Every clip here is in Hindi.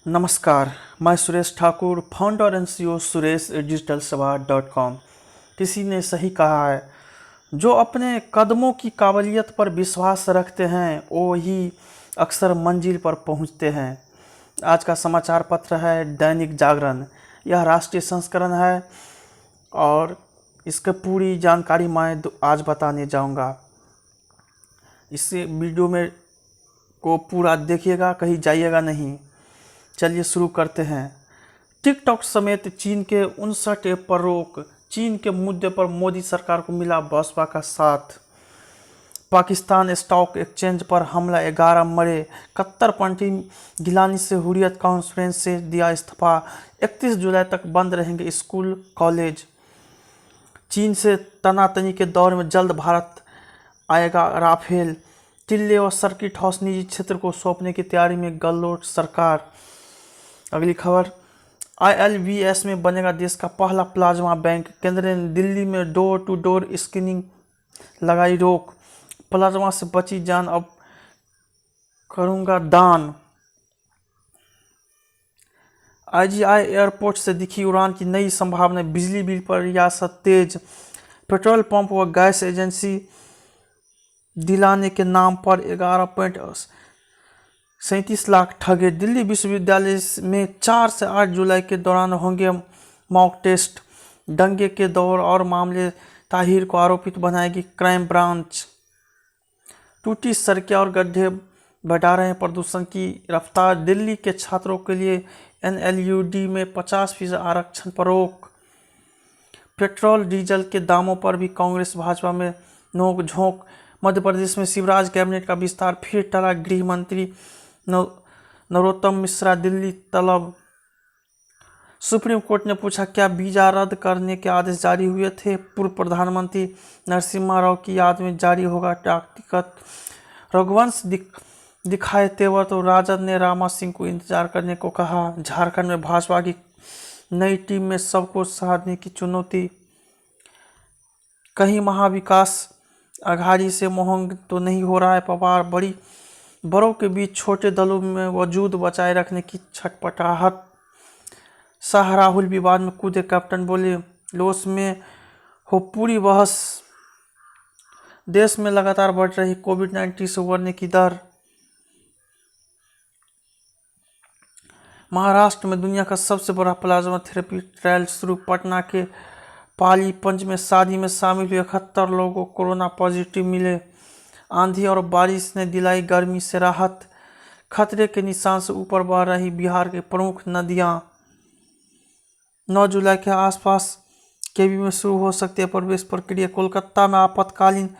नमस्कार, मैं Suresh Thakur, founder and CEO Suresh digital सभा .com। किसी ने सही कहा है, जो अपने कदमों की काबिलियत पर विश्वास रखते हैं वो ही अक्सर मंजिल पर पहुंचते हैं। आज का समाचार पत्र है दैनिक जागरण। यह राष्ट्रीय संस्करण है और इसकी पूरी जानकारी मैं आज बताने जाऊंगा। इसे वीडियो में को पूरा देखिएगा, कहीं जाइएगा नहीं। चलिए शुरू करते हैं। टिकटॉक समेत चीन के 59 ऐप पर रोक। चीन के मुद्दे पर मोदी सरकार को मिला बसपा का साथ। पाकिस्तान स्टॉक एक्सचेंज पर हमला, 11 मरे। कट्टरपंथी गिलानी से हुर्रियत कॉन्फ्रेंस से दिया इस्तीफा। 31 जुलाई तक बंद रहेंगे स्कूल कॉलेज। चीन से तनातनी के दौर में जल्द भारत आएगा राफेल। टिल्ले और सर्किट हाउस निजी क्षेत्र को सौंपने की तैयारी में गहलोत सरकार। अगली खबर, ILVS में बनेगा देश का पहला प्लाज्मा बैंक। केंद्र ने दिल्ली में डोर टू डोर स्क्रीनिंग लगाई रोक। प्लाज्मा से बची जान अब करूंगा दान। IGI एयरपोर्ट से दिखी उड़ान की नई संभावना। बिजली बिल पर रियासत तेज। पेट्रोल पंप व गैस एजेंसी दिलाने के नाम पर 11.37 लाख ठगे। दिल्ली विश्वविद्यालय में 4 से 8 जुलाई के दौरान होंगे मॉक टेस्ट। दंगे के दौर और मामले ताहिर को आरोपित बनाएगी क्राइम ब्रांच। टूटी सड़कें और गड्ढे बढ़ा रहे हैं प्रदूषण की रफ्तार। दिल्ली के छात्रों के लिए NLUD में 50% आरक्षण पर रोक। पेट्रोल डीजल के दामों पर भी कांग्रेस भाजपा में नोक-झोंक। मध्य प्रदेश में शिवराज कैबिनेट का विस्तार फिर टला। गृह मंत्री नरोत्तम मिश्रा दिल्ली तलब। सुप्रीम कोर्ट ने पूछा, क्या वीजा रद्द करने के आदेश जारी हुए थे? पूर्व प्रधानमंत्री नरसिम्हा राव की याद में जारी होगा डाक टिकट। रघुवंश दिखाए तेवर तो राजद ने रामा सिंह को इंतजार करने को कहा। झारखंड में भाजपा की नई टीम में सबको सराहने की चुनौती। कहीं महाविकास अघाड़ी से मोहंग तो नहीं हो रहा है पवार? बड़ों के बीच छोटे दलों में वजूद बचाए रखने की छटपटाहट। शाह राहुल विवाद में कूदे, कैप्टन बोले लोस में हो पूरी बहस। देश में लगातार बढ़ रही कोविड-19 से उबरने की दर। महाराष्ट्र में दुनिया का सबसे बड़ा प्लाज्मा थेरेपी ट्रायल शुरू। पटना के पालीगंज में शादी में शामिल हुए 71 लोगों को कोरोना पॉजिटिव मिले। आंधी और बारिश ने दिलाई गर्मी से राहत। खतरे के निशान से ऊपर बह रही बिहार के प्रमुख नदियां। 9 जुलाई के आसपास केबी में शुरू हो सकती है प्रवेश प्रक्रिया। कोलकाता में आपातकालीन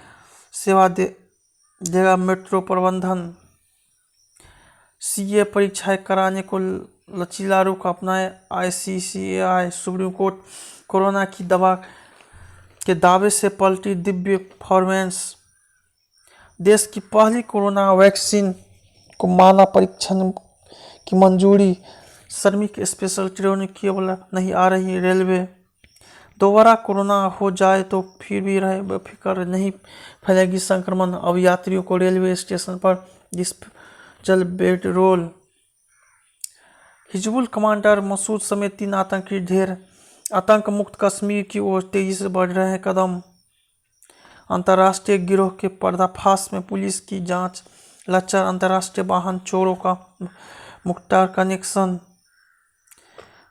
सेवा देगा मेट्रो प्रबंधन। CA परीक्षाएं कराने को लचीला रुख अपनाए ICCAI। सुप्रीम कोर्ट कोरोना की दवा के दावे से पलटी दिव्य फॉर्मेंस। देश की पहली कोरोना वैक्सीन को मानव परीक्षण की मंजूरी। श्रमिक स्पेशल ट्रेनों केवल नहीं आ रही रेलवे। दोबारा कोरोना हो जाए तो फिर भी रहे बेफिक्र, नहीं फैलेगी संक्रमण। अब यात्रियों को रेलवे स्टेशन पर disposal bed roll. Hizbul commander Masood समेत 3 आतंकी ढेर। आतंक मुक्त कश्मीर की ओर तेजी से बढ़ रहे हैं कदम। अंतर्राष्ट्रीय गिरोह के पर्दाफाश में पुलिस की जांच लचर। अंतर्राष्ट्रीय वाहन चोरों का मुख्तार कनेक्शन।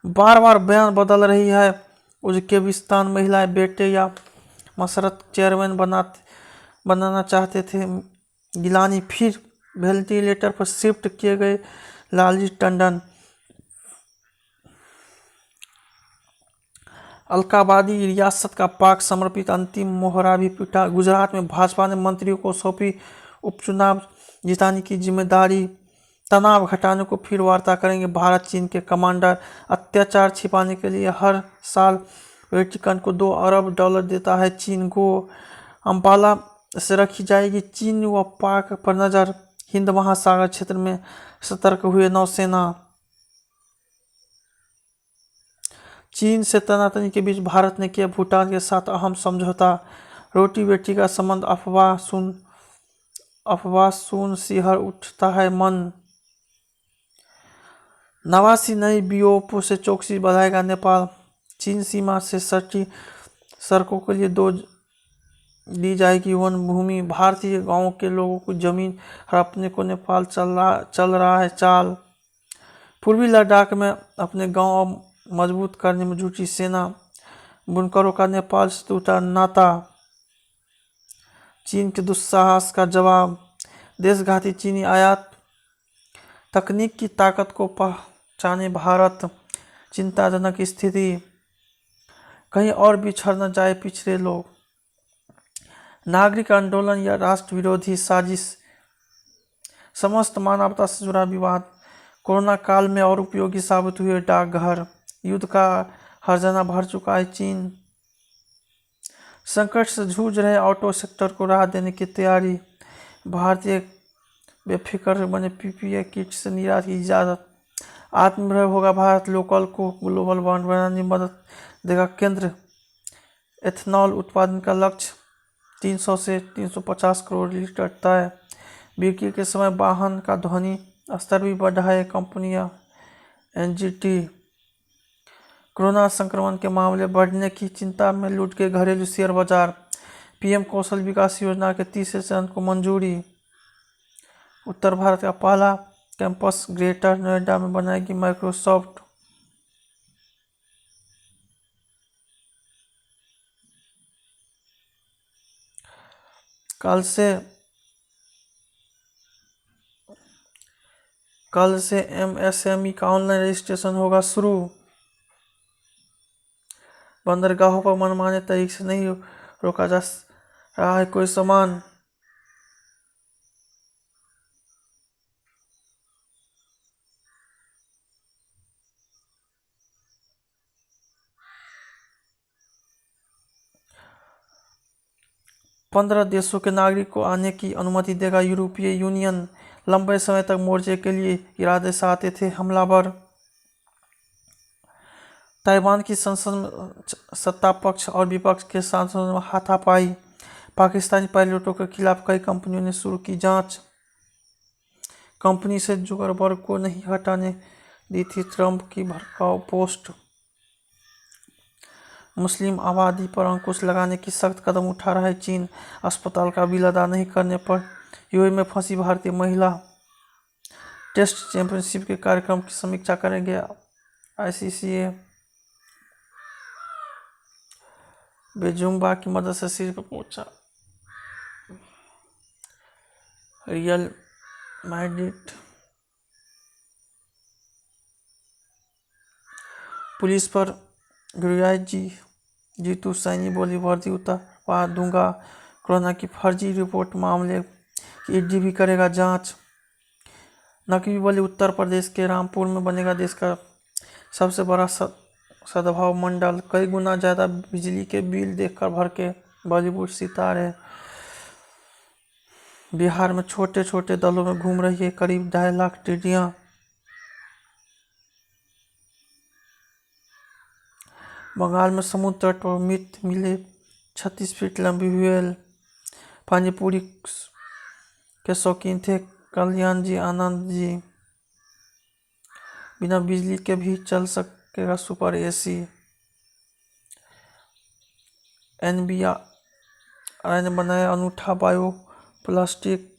बार बार बयान बदल रही है उज्बेकिस्तान। महिलाएं बेटे या मसरत चेयरमैन बनाना चाहते थे गिलानी, फिर वेंटिलेटर पर शिफ्ट किए गए लालजी टंडन। अलकाबादी रियासत का पाक समर्पित अंतिम मोहरा भी पिटा। गुजरात में भाजपा ने मंत्रियों को सौंपी उपचुनाव जिताने की जिम्मेदारी। तनाव घटाने को फिर वार्ता करेंगे भारत। चीन के कमांडर। अत्याचार छिपाने के लिए हर साल वेटिकन को $2 अरब देता है चीन। गो अम्बाला से रखी जाएगी चीन व पाक पर नजर। हिंद महासागर क्षेत्र में सतर्क हुए नौसेना। चीन से तनातनी के बीच भारत ने किया भूटान के साथ अहम समझौता। रोटी बेटी का संबंध अफवाह सुन सिहर उठता है मन। नवासी नई बीओपी से चौकसी बढ़ाएगा नेपाल। चीन सीमा से सटी सड़कों के लिए दी जाएगी वन भूमि। भारतीय गांवों के लोगों को जमीन हड़पने को नेपाल चल रहा है चाल। पूर्वी लद्दाख में अपने गांव मजबूत करने में जुटी सेना। बुनकरों का नेपाल से टूटा नाता। चीन के दुस्साहस का जवाब। देशघाती चीनी आयात। तकनीक की ताकत को पहचाने भारत। चिंताजनक स्थिति। कहीं और बिछड़ न जाए पिछड़े लोग। नागरिक आंदोलन या राष्ट्र विरोधी साजिश। समस्त मानवता से जुड़ा विवाद। कोरोना काल में और उपयोगी साबित हुए डाकघर। युद्ध का हर्जाना भर चुका है चीन। संकट से जूझ रहे ऑटो सेक्टर को राहत देने की तैयारी। भारतीय बेफिक्र बने पीपीई किट से निर्यात की इजाजत। आत्मनिर्भर होगा भारत, लोकल को ग्लोबल ब्रांड बनाने में मदद देगा केंद्र। एथेनॉल उत्पादन का लक्ष्य 300 से 350 करोड़ लीटर तय। बिक्री के समय वाहन का ध्वनि स्तर भी बढ़ाए कंपनियां। एनजीटी। कोरोना संक्रमण के मामले बढ़ने की चिंता में लूट के घरेलू शेयर बाजार। पीएम कौशल विकास योजना के तीसरे चरण को मंजूरी। उत्तर भारत का पहला कैंपस ग्रेटर नोएडा में बनाएगी माइक्रोसॉफ्ट। कल से एमएसएमई का ऑनलाइन रजिस्ट्रेशन होगा शुरू। बंदरगाहों पर मनमाने तरीके से नहीं रोका जा रहा है कोई सामान। पंद्रह देशों के नागरिक को आने की अनुमति देगा यूरोपीय यूनियन। लंबे समय तक मोर्चे के लिए इरादे से आते थे हमलावर। ताइवान की संसद में सत्ता पक्ष और विपक्ष के सांसदों में हाथापाई। पाकिस्तानी पायलटों के खिलाफ कई कंपनियों ने शुरू की जांच। कंपनी से जुकरबर्ग को नहीं हटाने दी थी ट्रंप की भड़काऊ पोस्ट। मुस्लिम आबादी पर अंकुश लगाने की सख्त कदम उठा रहा है चीन। अस्पताल का बिल अदा नहीं करने पर यूएई में फंसी भारतीय महिला। टेस्ट चैंपियनशिप के कार्यक्रम की समीक्षा करेंगे आईसीसी। बेजुम्बा की मदद से सिर पर पहुंचा रियल मैड्रिड। पुलिस पर गिरिराज जीतू सैनी बोली वर्दी उतारवा दूंगा। कोरोना की फर्जी रिपोर्ट मामले की ईडी भी करेगा जांच। नकवी बोली उत्तर प्रदेश के रामपुर में बनेगा देश का सबसे बड़ा सद्भाव मंडल। कई गुना ज़्यादा बिजली के बिल देखकर भर के बॉलीवुड सितारे। बिहार में छोटे छोटे दलों में घूम रही है करीब 2.5 लाख टिड्डियां। बंगाल में समुद्र तट पर मिले 36 फीट लंबी व्हेल। पानीपुरी के शौकीन थे कल्याण जी आनंद जी। बिना बिजली के भी चल सकेगा सुपर एसी। एनबीआर ने बनाया अनूठा बायो प्लास्टिक।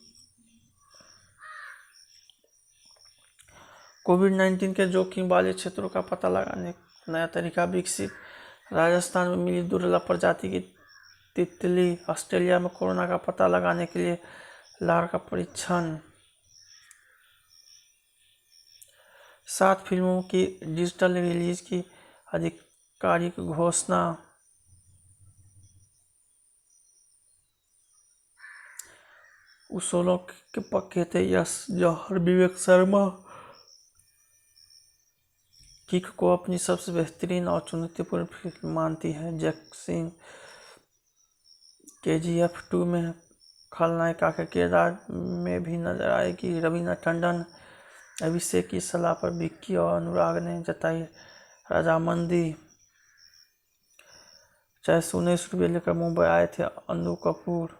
कोविड-19 के जोखिम वाले क्षेत्रों का पता लगाने नया तरीका विकसित। राजस्थान में मिली दुर्लभ प्रजाति की तितली। ऑस्ट्रेलिया में कोरोना का पता लगाने के लिए लार का परीक्षण। 7 फिल्मों की डिजिटल रिलीज की आधिकारिक घोषणा। उसूलों के पक्के थे यश जौहर विवेक शर्मा। किक को अपनी सबसे बेहतरीन और चुनौतीपूर्ण फिल्म मानती है जैक सिंह। केजीएफ 2 में खलनायिका के किरदार में भी नजर आएगी रवीना टंडन। अभिषेक की सलाह पर विक्की और अनुराग ने जताई रजामंदी। 419 रुपये लेकर मुंबई आए थे अन्नू कपूर।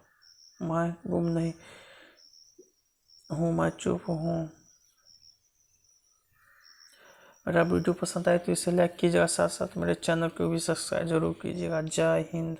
मैं गुम नहीं हूँ, मैं चुप हूँ। अगर आप वीडियो पसंद आए तो इसे लाइक कीजिएगा, साथ साथ मेरे चैनल को भी सब्सक्राइब जरूर कीजिएगा। जय हिंद।